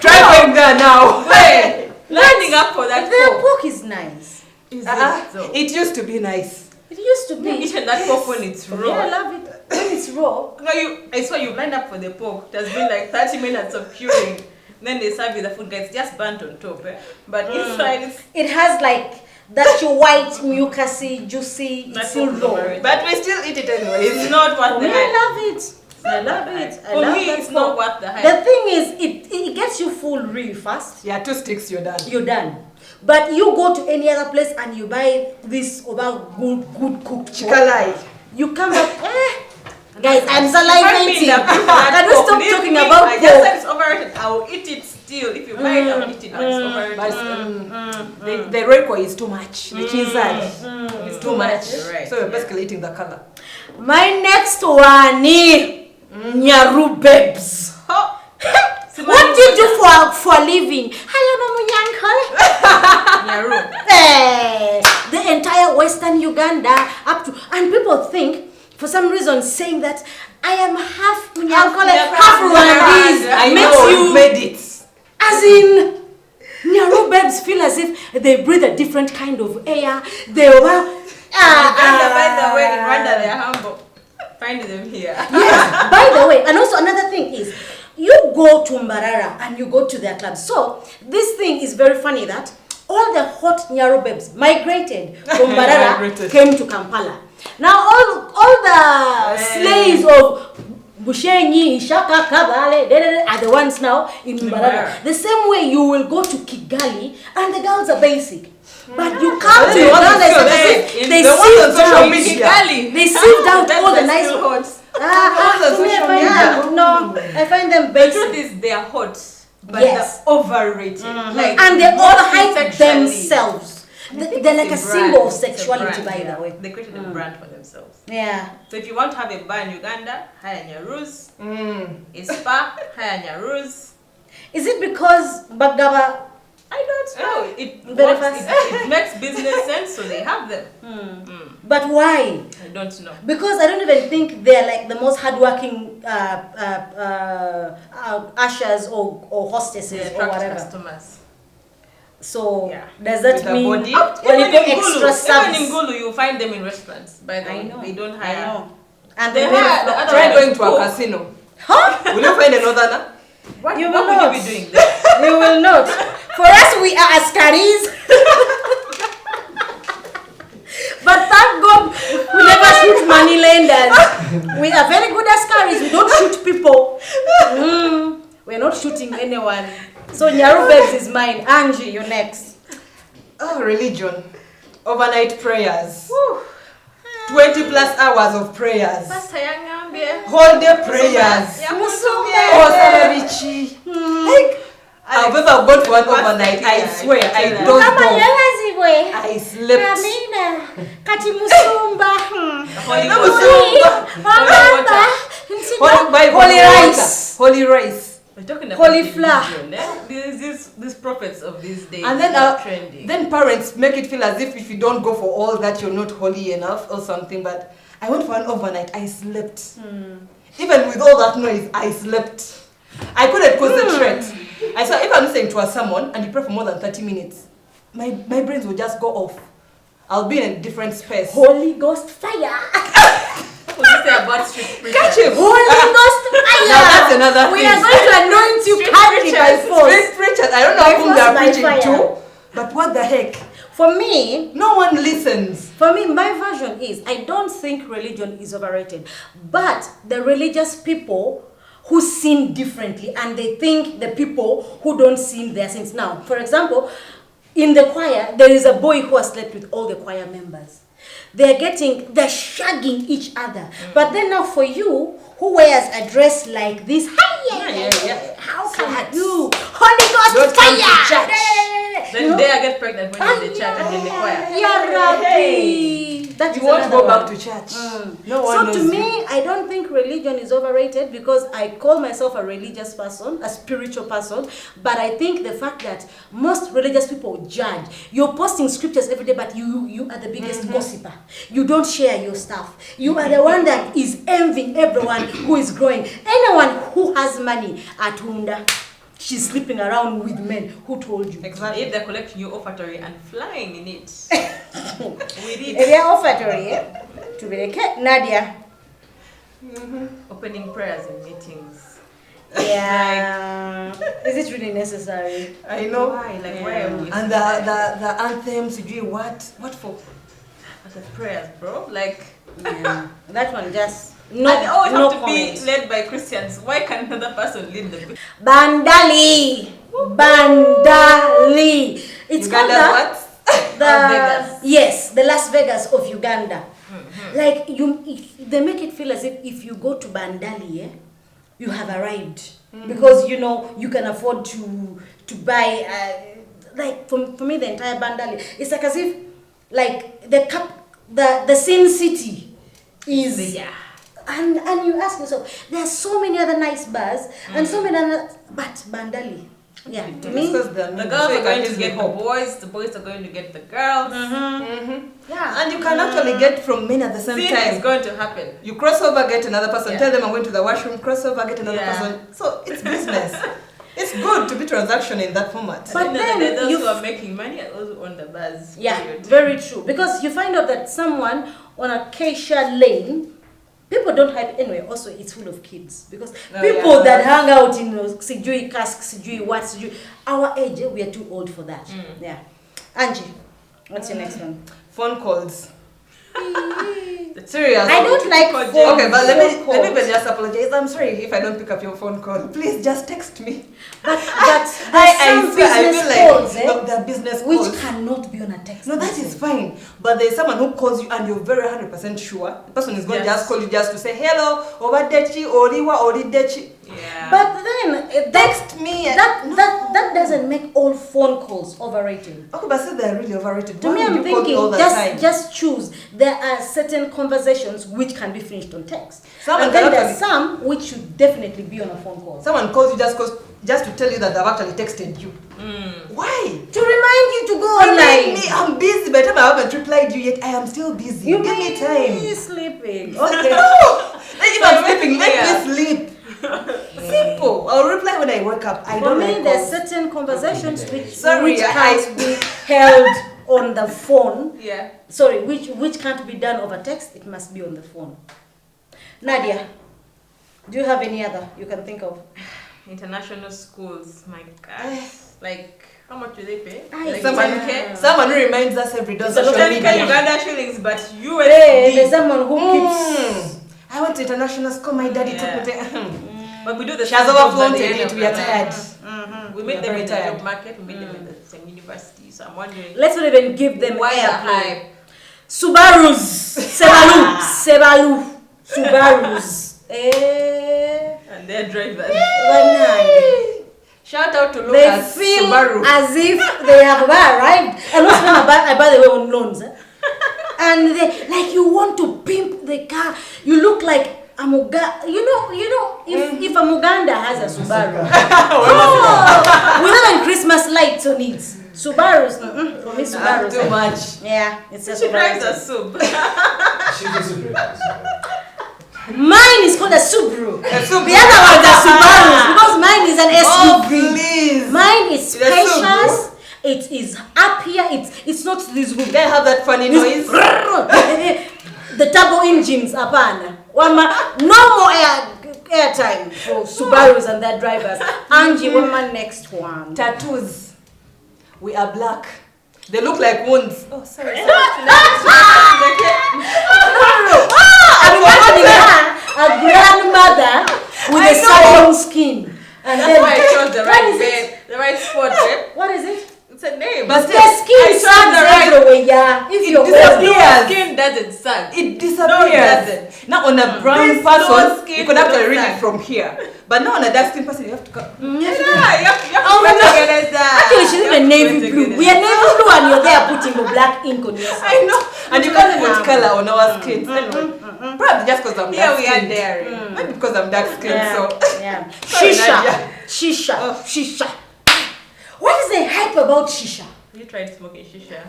Try going there now. Wait, lining up for that The pork. pork is nice. Is Uh-uh. it so? It used to be nice. It used to be. You've eaten that pork when it's Yeah, I raw. love it when it's raw. No, I saw you lined up for the pork. It has been like 30 minutes of curing. Then they serve you the food, guys. Just burnt on top, eh? But inside it's. It has like that white, mucusy, juicy. It's That's still raw. overrated. But we still eat it anyways. It's not what For me, the I love it. I love it. I For love me, that it's not song. worth the hype. The thing is, it gets you full really fast. Yeah, 2 sticks, you're done. You're done. But you go to any other place and you buy this about good cooked pork. Chikalai. You come back, guys, I'm Find me in salivating. the Can we stop Leave talking me, about I just pork? said it's overrated. I will eat it still. If you buy it, I will eat it. But it's But overrated. the Reiko is too much. The cheese is too much. You're right. So you're basically eating the color. My next one is Nyaru Babes. Oh. What do you do for a living? Hello, Mama Nyaru. Hey, the entire Western Uganda up to, and people think for some reason saying that I am half Munyankole, half Rwandese I makes know you you made it. as in Nyaru babes feel as if they breathe a different kind of air. They were By the way, in Rwanda they are humble. Find them here. yes, by the way, and also another thing is, you go to Mbarara and you go to their clubs. So this thing is very funny that all the hot Nyaru babes migrated from Mbarara, Migrated. came to Kampala. Now all the slaves of Bushenyi, Ishaka, Kabale, are the ones now in Mbarara. The same way you will go to Kigali and the girls are basic. But you come to They want to Uganda, feel it's as like if in they the ones on sieved social out. media. They sieved out That's all the the nice still hot. to me, I find them, no, I find them The truth basic. is they are hot, but Yes. they're overrated. Like, And they all mostly hype sexually. themselves. I think They're like a it's symbol of brand. It's a sexuality, brand, by yeah. the way. They created a brand for themselves. Yeah. So if you want to have a bar in Uganda, hire Nyarus. Mm. A spa, hire Nyarus. Is it because Bagaba? I don't know. It Very works, fast. it makes business sense, so they have them. But why? I don't know. Because I don't even think they're like the most hardworking ushers or hostesses They or attract whatever. customers. So Yeah. does that With a mean body? when you Even go in extra Gulu, service? even in Gulu, you find them in restaurants. By the I way, know. they don't I hire. know. And They the men hire the flock. other Try one going is to a cook. casino. Huh? Will you find a northerner? What, You what will would not. you be doing there? You will not. For us, we are askaris. But thank God we never shoot money lenders. We are very good askaris. We don't shoot people. We're not shooting anyone. So Nyaru Babes is mine. Angie, you're next. Oh, religion. Overnight prayers. 20 plus hours of prayers. Pastor Yangambie. Whole day prayers. Oh, Sarabichi. Like, I've ever gone to one overnight. I swear, I don't know. I slept. Kati musumba. Holy Holy Holy rice. Holy rice. We're talking about Holy flour. religion, eh? These prophets of these days And then, are trendy. then parents make it feel as if you don't go for all that, you're not holy enough or something. But I went for an overnight. I slept. Even with all that noise, I slept. I couldn't concentrate. I saw if I'm listening to a sermon and you pray for more than 30 minutes, my brains will just go off. I'll be in a different space. Holy Ghost fire. What do you say about street preachers? Catch him! Holy Ghost fire. Now that's another We thing. are going to anoint you Street carry by preachers. force. Street preachers, I don't know By whom force, they're by preaching fire. to, but what the heck? For me, No one listens. my version is I don't think religion is overrated, but the religious people who sin differently and they think the people who don't sin their sins. Now, for example, in the choir, there is a boy who has slept with all the choir members. They're shagging each other. But then now for you, who wears a dress like this, how can you? Holy Ghost Don't come to fire! church. Then they get pregnant when you're in the church and in the choir. Yeah, Rabbi. That You is won't another go back one. to church. Mm. No one So knows to you. me, I don't think religion is overrated because I call myself a religious person, a spiritual person. But I think the fact that most religious people judge. You're posting scriptures every day, but you are the biggest gossiper. You don't share your stuff. You are the one that is envying everyone who is growing. Anyone who has money at Unda, she's sleeping around with men. Who told you? Exactly. If they're collecting your offertory and flying in it. With it. Area offertory, to be the case, Nadia. Opening prayers in meetings. Yeah. Is it really necessary? I know. Why? Like, why are we And the anthems, you do what? What for? as a prayers, bro? Like, Yeah. That one just. No, And they always no have to comment. be led by Christians. Why can another person lead the Bandali. Bandali. It's called Uganda what? the Las Vegas. Yes, the Las Vegas of Uganda. Like they make it feel as if you go to Bandali, you have arrived because you can afford to buy. Like for me, the entire Bandali, it's like as if like the Sin City is. Yeah. And you ask yourself, there are so many other nice bars and so many other, but Bandali, yeah, to me, Because The girls are going to get the boys are going to get the girls. yeah, And you can actually get from many at the same Sin time. is going to happen. You cross over, get another person. Yeah. Tell them I'm going to the washroom. Cross over, get another Yeah. person. So it's business. It's good to be transaction in that format. But And then those you who are making money are those on the bars. yeah, period. very true. Because you find out that someone on Acacia Lane, people don't hide anyway. Also, it's full of kids because people that hang out in Sijui Cask, Sijui what, Sijui our age, we are too old for that. Yeah, Angie, what's your next one? Phone calls. Serious. I don't like Phone phone Okay, but let calls. me just apologize. I'm sorry if I don't pick up your phone call. Please just text me. But there's I some swear, I business feel calls, like no, they're business which calls. cannot be on a text. No, that is message. fine. But there's someone who calls you and you're very 100% sure. The person is going to Yes. just call you just to say hello, Obadechi, Oriwa, Oridechi. Yeah. But then Text me. that doesn't make all phone calls overrated. Okay, but say they're really overrated. To Why me, would I'm you call me all thinking the time? just choose. There are certain conversations which can be finished on text, Some and can then there's actually- some which should definitely be on a phone call. Someone calls you just to tell you that they've actually texted you. Why? To remind you to go Remind online. me, I'm busy. By the time I haven't replied you yet, I am still busy. You Give me time. be sleeping. Okay. Okay. If I'm sleeping, let Yeah. me sleep. Simple. I'll reply when I wake up. I For don't me, like there's calls. certain conversations which Sorry, can't be held on the phone. Yeah. Sorry, which can't be done over text. It must be on the phone. Nadia, do you have any other you can think of? International schools, my God. Like, how much do they pay? Ay, Like Someone, 10K? someone who reminds us every day on It's a social lot of 10K media. Uganda shillings, but Hey, there's USD. someone who keeps. I went to international school. My daddy Yeah. took me there. But we do the She has same jobs overflown at the to end it. of We are the tired. We We meet are them very in the tired. job market, we meet them in the same university. So I'm wondering Let's not even give them why the airplay. hype? Subarus, Sebalu, Subarus. And their drivers. Banana. Shout out to They Lucas feel Subaru. as if they have arrived. And most of them I buy the way on loans. And they like you want to pimp the car. You look like a Muga. You know, if a Muganda has a Subaru, oh, with even Christmas lights on it. Subarus, for me, Subarus. Too much. Yeah, it's a She drives a Subaru. sub. She's also great. Mine is called a Subaru. Subaru. The other ones are Subarus because mine is an Oh, SUV. please. Mine is It's a Subaru. spacious. It is up here. It's not this They have that funny noise. the turbo engines upon no more airtime for Subarus and their drivers. Angie, what's my next one? Tattoos. We are black. They look like wounds. Oh, sorry. I'm imagining her, a grandmother with I a know. satin skin. And That's why I chose the what right is it? the right spot, babe. What is it? It's a name. But The skin chose sags the right- everywhere, yeah. If you're disappears. old. Skin doesn't suck. It No, it disappears. doesn't. Now on a brown This person, no skin you could actually will read not it from here. But now on a dark skin person, you have to come. Yeah, you have Oh, to no. put together that. Actually, she's You have even to navy put blue. together We are navy blue and you're there putting the black ink on your I side. know. And you can't put color on our skins. Anyway, probably just because I'm Here dark we are skinned. daring. Maybe because I'm dark skinned, Yeah, so. yeah. Sorry, Shisha. Nadia. Shisha. Shisha. What is the hype about shisha? You tried smoking shisha.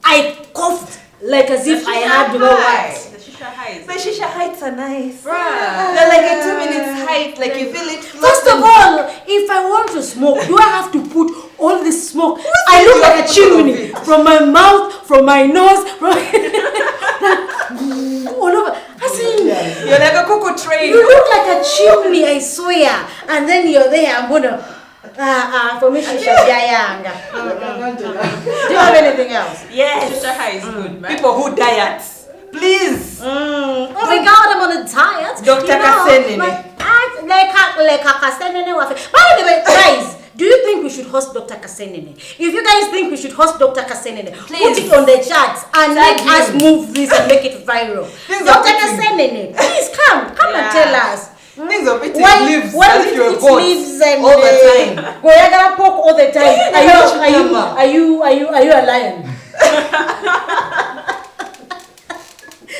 I coughed like as if The I shisha had no high. words. The shisha highs. The shisha heights are nice. Bruh. They're like a 2 minutes height, like you feel it. First of all, if I want to smoke, do I have to put all this smoke? I said look you like have a to put all of chimney it? from my mouth, from my nose, from all over. I see, You're like a cocoa train. you look like a chimney, I swear. And then you're there, I'm gonna. For me, shisha jayanga. Do you have anything else? Yes. Shisha high is good, man. People who diet. Please. Oh my God, I'm on a diet. Dr. Kasenene. By the way, guys, do you think we should host Dr. Kasenene? If you guys think we should host Dr. Kasenene, put it on the charts and let us move this and make it viral. Dr. Kasenene, please come and tell us. Things of eating Why leaves if as if you're a it goat leaves and all the time. Goyaga pork all the time. Are you a lion?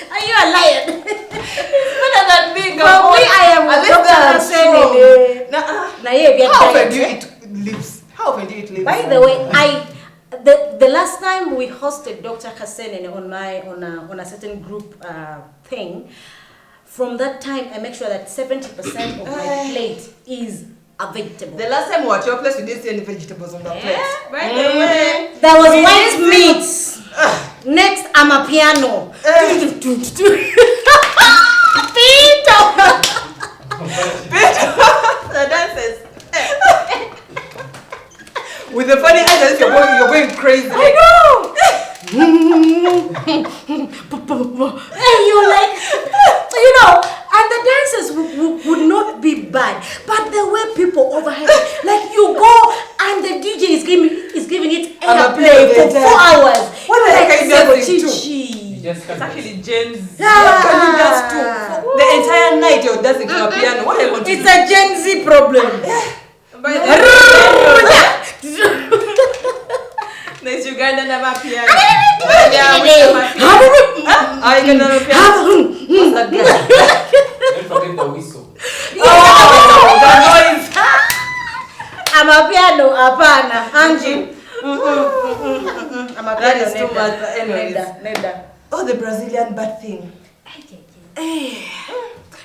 Are you a lion? It's better than being a For goat. me, I am At least Dr. they're strong. Kasenene. How often do you eat leaves? How often do you eat leaves? By the way, the last time we hosted Dr. Kasenene on a certain group thing, from that time I make sure that 70% of my plate is a vegetable. The last time we were at your place, we didn't see any vegetables on the plate. By the way, There was white meat. Next, I'm a piano. the dances. With the funny eyes, as if you're going crazy. I know. And you're like, and the dances would not be bad, but the way people overhead, like you go and the DJ is giving it airplay for 4 hours. What the heck are you dancing to? It's actually Gen Z. What can you dance to? The entire night you're dancing to a piano. What are you going to It's do? a Gen Z problem. By the There's Uganda na mapiano. I can piano. What's that guy? Don't forget the whistle. The noise. I'm a piano, apana. Angie. I'm a That piano. is too much, but anyways. Neda. Oh, the Brazilian bad thing.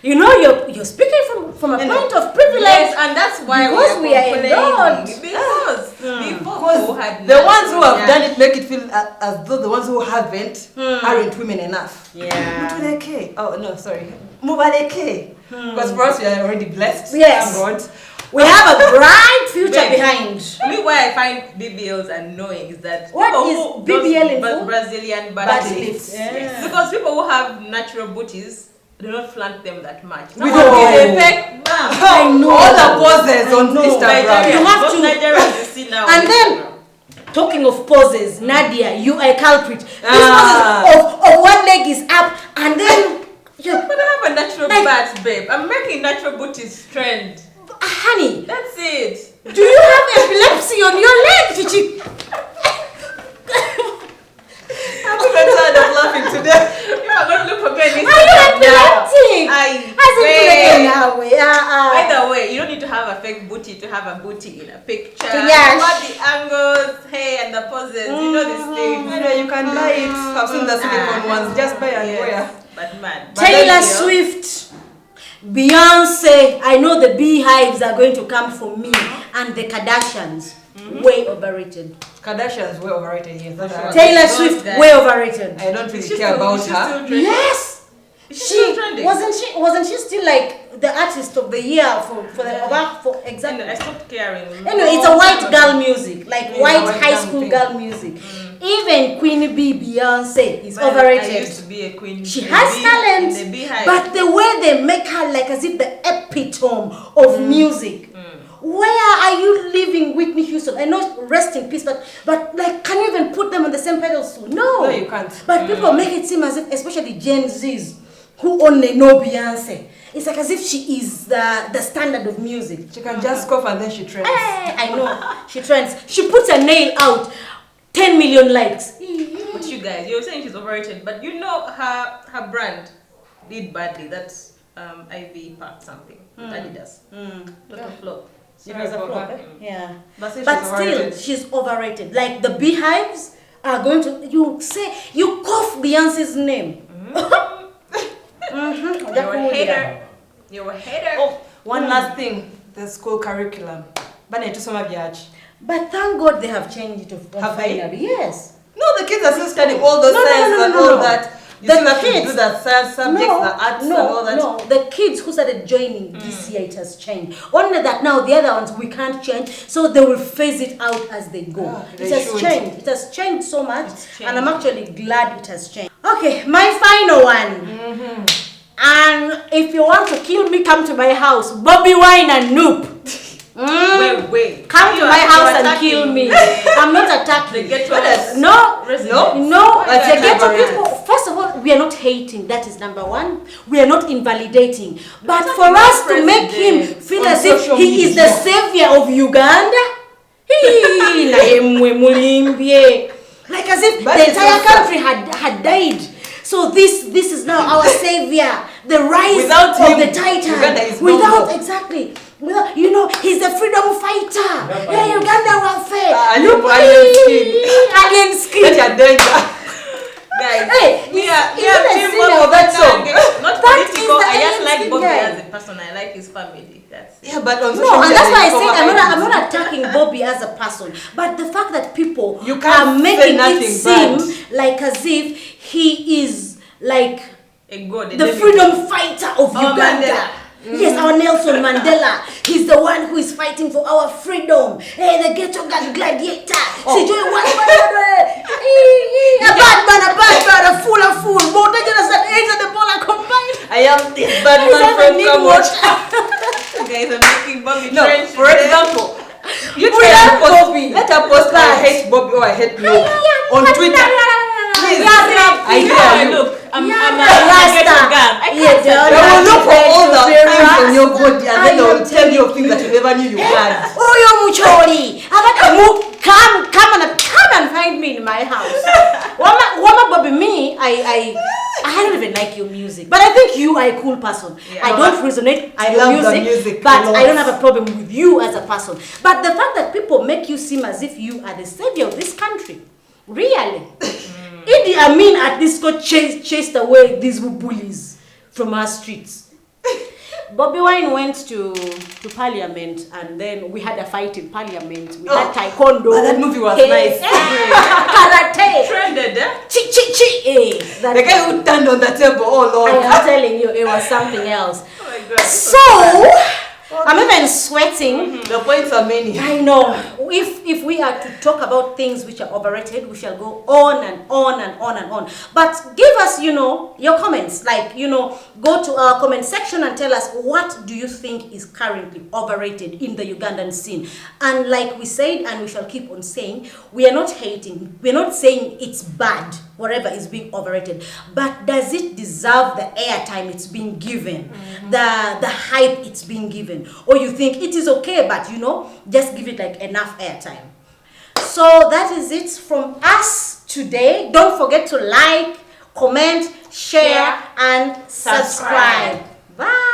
You know, you're speaking from a point of privilege. Yes, and that's why Because we are complaining. endowed. Because before people had The ones who have done it. it make it feel as though the ones who haven't aren't women enough. Yeah. Mutuleke. Oh no, sorry. Mubaleke. Because for us we are already blessed. Yes. Thank God. We have a bright future Wait. behind. Me, why I find BBLs annoying is that What people is who- BBL in those full? Brazilian Butt butt lifts. lifts. Yeah. Because people who have natural booties do not flaunt them that much. We Some of don't. these fake bam. I know. All the poses on know. Instagram. You have Most to- Nigerians you see now. And on then, Instagram. talking of poses, Nadia, you are a culprit. This Ah. poses of one leg is up and then But I have a natural Like- butt, babe. I'm making natural booties trend. honey, That's it. do you have epilepsy on your leg, Chichi? I'm even tired of laughing today. You are going to look for me on Are you Instagram now. epileptic? Wait. By I the way, you don't need to have a fake booty to have a booty in a picture. Yes. You got the angles, hey, and the poses. You know these things. Anyway, you can buy it. I've seen the silicone ones. Just buy and wear. But man. Taylor Swift, Beyonce, I know the beehives are going to come for me, and the Kardashians, way overrated. Kardashians were overrated. Yes, that's right. Taylor Those Swift, guys. way overrated. I don't Is really she care still- about is she her. still trending? Yes, Is she still trending? wasn't she still like the artist of the year for I exactly. stopped caring. Anyway, it's a white girl music, like It's a white white high girl school thing. girl music. Even Queen Bee, Beyonce is But I overrated. used to be a queen. She in has the talent, in the beehive. but the way they make her like as if the epitome of music. Where are you living, Whitney Houston? I know, rest in peace, but like, can you even put them on the same pedestal? No, No, you can't. But people make it seem as if, especially Gen Zs, who only know Beyonce, it's like as if she is the standard of music. She can just cough and then she trends. Hey, I know, she trends. She puts a nail out, 10 million likes. But you guys, you're saying she's overrated, but you know her brand did badly. That's Ivy Park something. Adidas. Not a flop. It was a flop, eh? Yeah. But still, But she's still, overrated. she's overrated. Like the beehives are going to, you cough Beyonce's name. You're a hater. You're a hater. Oh, one last thing. The school curriculum. Bana tusoma byachi. But thank God they have changed it. Have they? Finally. Yes. No, the kids are still studying all those No, no, science no, no, and no, all no. that. You still have to do the science subjects, the arts and all that. No, the kids who started joining this year, it has changed. Only that now the other ones we can't change, so they will phase it out as they go. It has changed. It has changed so much, and I'm actually glad it has changed. Okay, my final one. And if you want to kill me, come to my house. Bobby Wine and Noop. Wait. Come to my house and kill me. I'm not attacking. The ghetto No. That's The ghetto people. First of all, we are not hating. That is number one. We are not invalidating. But for us to make him feel as if he is the savior of Uganda, like as if the entire country had died. So this is now our savior, the rise of the Titan. Exactly. Well, you know, he's a freedom fighter. Yeah, Uganda welfare. Alien skin. That's your danger. Guys, Hey, we are that song. Not That political. is the I just like ANC Bobby guy. as a person. I like his family. That's it. Yeah, but on social No, and media, that's why I they said cover I'm it. not attacking Bobby as a person, but the fact that people You can't are say making it nothing seem bad. like as if he is like A god. the freedom fighter of Our Uganda. Mandela. Yes, our Nelson Mandela. He's the one who is fighting for our freedom. Hey, the ghetto gladiator. Sijui what. A bad man, a fool. More dangerous than AIDS and Ebola combined. I am this bad man from Kamwatch. Guys are making Bobby No, trench for today. example, you We try love to post Bobby. Let her post I hate Bobby or I hate no on Twitter. Please, I dare you. Look, I'm a Rasta. ghetto girl. I Yeah, can't they tell They are will look for all the Very things on your Rasta. body and then they will tell you things that you never knew you had. Oyo muchori. Come and find me in my house. Wama Bobby, me, I don't even like your music, but I think you are a cool person. Yeah. I don't resonate I to your love the music but a lot. I don't have a problem with you as a person. But the fact that people make you seem as if you are the savior of this country, really? Idi Amin at this got chased away these bullies from our streets. Bobby Wine went to Parliament, and then we had a fight in Parliament. We had taekwondo. But that movie was nice. Karate. Trended, eh? Chi. The guy who turned on the table, oh Lord. I am telling you, it was something else. Oh my God. So, I'm even sweating. The points are many. I know. If we are to talk about things which are overrated, we shall go on and on and on and on. But give us, your comments. Like, go to our comment section and tell us what do you think is currently overrated in the Ugandan scene. And like we said, and we shall keep on saying, we are not hating. We're not saying it's bad, whatever is being overrated. But does it deserve the airtime it's being given? The hype it's being given? Or you think it is okay, but just give it like enough airtime. So that is it from us today. Don't forget to like, comment, share, and subscribe. Bye.